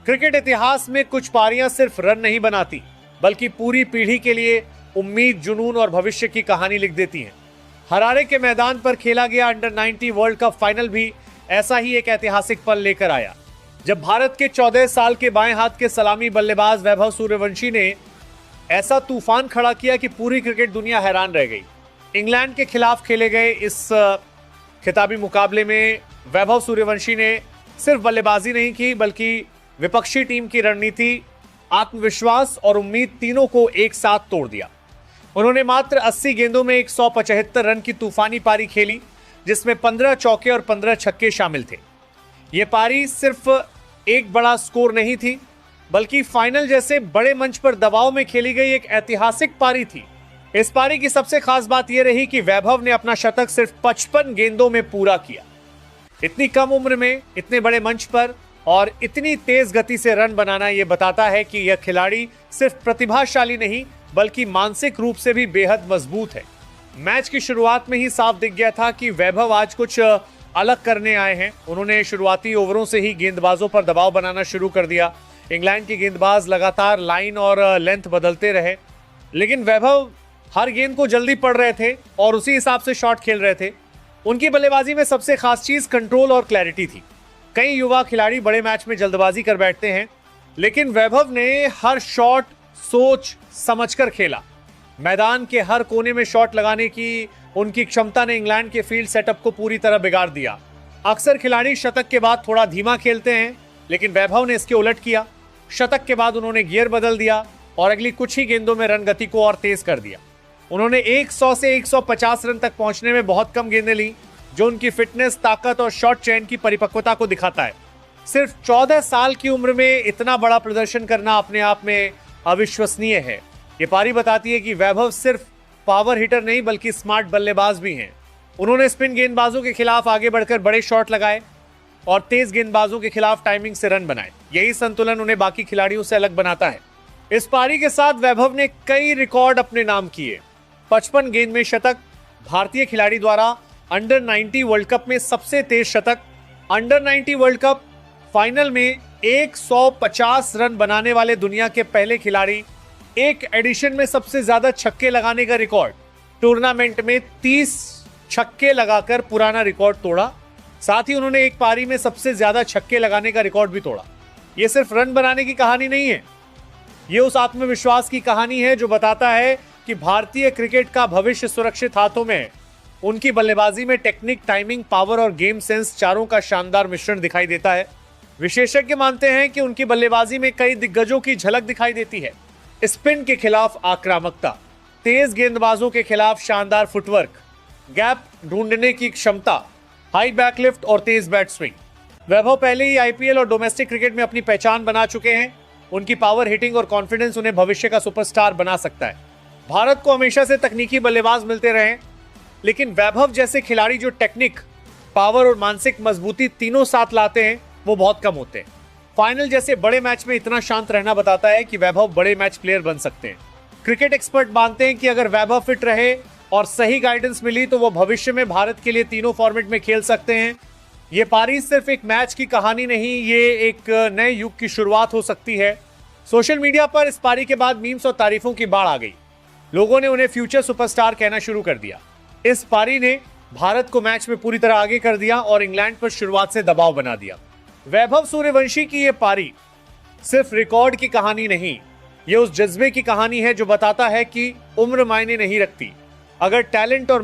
Cricket इतिहास में कुछ पारियां सिर्फ रन नहीं बनाती, बल्कि पूरी पीढ़ी के लिए उम्मीद, जुनून और भविष्य की कहानी लिख देती हैं। हरारे के मैदान पर खेला गया अंडर 90 वर्ल्ड कप फाइनल भी ऐसा ही एक ऐतिहासिक पल लेकर आया, जब भारत के 14 साल के बाएं हाथ के सलामी बल्लेबाज वैभव सूर्यवंशी ने ऐसा तूफान खड़ा किया कि पूरी क्रिकेट दुनिया हैरान रह गई। इंग्लैंड के खिलाफ खेले गए इस खिताबी मुकाबले में वैभव सूर्यवंशी ने सिर्फ बल्लेबाजी नहीं की, बल्कि विपक्षी टीम की रणनीति, आत्मविश्वास और उम्मीद तीनों को एक साथ तोड़ दिया। उन्होंने मात्र 80 गेंदों में 175 रन की तूफानी पारी खेली, जिसमें 15 चौके और 15 छक्के शामिल थे। ये पारी सिर्फ एक बड़ा स्कोर नहीं थी, बल्कि फाइनल जैसे बड़े मंच पर दबाव में खेली गई एक ऐतिहासिक पारी थी। इस पारी की सबसे खास बात यह रही कि वैभव ने अपना शतक सिर्फ 55 गेंदों में पूरा किया। इतनी कम उम्र में, इतने बड़े मंच पर और इतनी तेज गति से रन बनाना यह बताता है कि यह खिलाड़ी सिर्फ प्रतिभाशाली नहीं, बल्कि मानसिक रूप से भी बेहद मजबूत है। मैच की शुरुआत में ही साफ दिख गया था कि वैभव आज कुछ अलग करने आए हैं। उन्होंने शुरुआती ओवरों से ही गेंदबाजों पर दबाव बनाना शुरू कर दिया। इंग्लैंड के गेंदबाज लगातार लाइन और लेंथ बदलते रहे, लेकिन वैभव हर गेंद को जल्दी पढ़ रहे थे और उसी हिसाब से शॉट खेल रहे थे। उनकी बल्लेबाजी में सबसे खास चीज कंट्रोल और क्लैरिटी थी। कई युवा खिलाड़ी बड़े मैच में जल्दबाजी कर बैठते हैं, लेकिन वैभव ने हर शॉट सोच समझकर खेला। मैदान के हर कोने में शॉट लगाने की उनकी क्षमता ने इंग्लैंड के फील्ड सेटअप को पूरी तरह बिगाड़ दिया। अक्सर खिलाड़ी शतक के बाद थोड़ा धीमा खेलते हैं, लेकिन वैभव ने इसके उलट किया। शतक के बाद उन्होंने गियर बदल दिया और अगली कुछ ही गेंदों में रन गति को और तेज कर दिया। उन्होंने 100 से 150 रन तक पहुंचने में बहुत कम गेंदें ली, जो उनकी फिटनेस, ताकत और शॉट चयन की परिपक्वता को दिखाता है। सिर्फ 14 साल की उम्र में इतना बड़ा प्रदर्शन करना अपने आप में अविश्वसनीय है। ये पारी बताती है कि वैभव सिर्फ पावर हिटर नहीं, बल्कि स्मार्ट बल्लेबाज भी हैं। उन्होंने स्पिन गेंदबाजों के खिलाफ आगे बढ़कर बड़े शॉट लगाए और तेज गेंदबाजों के खिलाफ टाइमिंग से रन बनाए। यही संतुलन उन्हें बाकी खिलाड़ियों से अलग बनाता है। इस पारी के साथ वैभव ने कई रिकॉर्ड अपने नाम किए। 55 गेंद में शतक, भारतीय खिलाड़ी द्वारा अंडर 90 वर्ल्ड कप में सबसे तेज शतक, अंडर 90 वर्ल्ड कप फाइनल में 150 रन बनाने वाले दुनिया के पहले खिलाड़ी, एक एडिशन में सबसे ज्यादा छक्के लगाने का रिकॉर्ड, टूर्नामेंट में 30 छक्के लगाकर पुराना रिकॉर्ड तोड़ा। साथ ही उन्होंने एक पारी में सबसे ज्यादा छक्के लगाने का रिकॉर्ड भी तोड़ा। यह सिर्फ रन बनाने की कहानी नहीं है, ये उस आत्मविश्वास की कहानी है जो बताता है कि भारतीय क्रिकेट का भविष्य सुरक्षित हाथों में है। उनकी बल्लेबाजी में टेक्निक, टाइमिंग, पावर और गेम सेंस चारों का शानदार मिश्रण दिखाई देता है। विशेषज्ञ मानते हैं कि उनकी बल्लेबाजी में कई दिग्गजों की झलक दिखाई देती है। स्पिन के खिलाफ आक्रामकता, तेज गेंदबाजों के खिलाफ शानदार फुटवर्क, गैप ढूंढने की क्षमता, हाई बैकलिफ्ट और तेज बैट स्विंग। वैभव पहले ही आईपीएल और डोमेस्टिक क्रिकेट में अपनी पहचान बना चुके हैं। उनकी पावर हिटिंग और कॉन्फिडेंस उन्हें भविष्य का सुपरस्टार बना सकता है। भारत को हमेशा से तकनीकी बल्लेबाज मिलते रहे, लेकिन वैभव जैसे खिलाड़ी जो टेक्निक, पावर और मानसिक मजबूती तीनों साथ लाते हैं, वो बहुत कम होते हैं। फाइनल जैसे बड़े मैच में इतना शांत रहना बताता है कि वैभव बड़े मैच प्लेयर बन सकते हैं। क्रिकेट एक्सपर्ट मानते हैं कि अगर वैभव फिट रहे और सही गाइडेंस मिली तो वो भविष्य में भारत के लिए तीनों फॉर्मेट में खेल सकते हैं। ये पारी सिर्फ एक मैच की कहानी नहीं, ये एक नए युग की शुरुआत हो सकती है। सोशल मीडिया पर इस पारी के बाद मीम्स और तारीफों की बाढ़ आ गई। लोगों ने उन्हें फ्यूचर सुपरस्टार कहना शुरू कर दिया। इस पारी ने भारत को मैच में पूरी तरह आगे कर दिया और इंग्लैंड पर शुरुआत से दबाव बना दिया। वैभव सूर्यवंशी की यह पारी सिर्फ रिकॉर्ड की कहानी नहीं, यह उस जज्बे की कहानी है जो बताता है कि उम्र मायने नहीं रखती। अगर टैलेंट और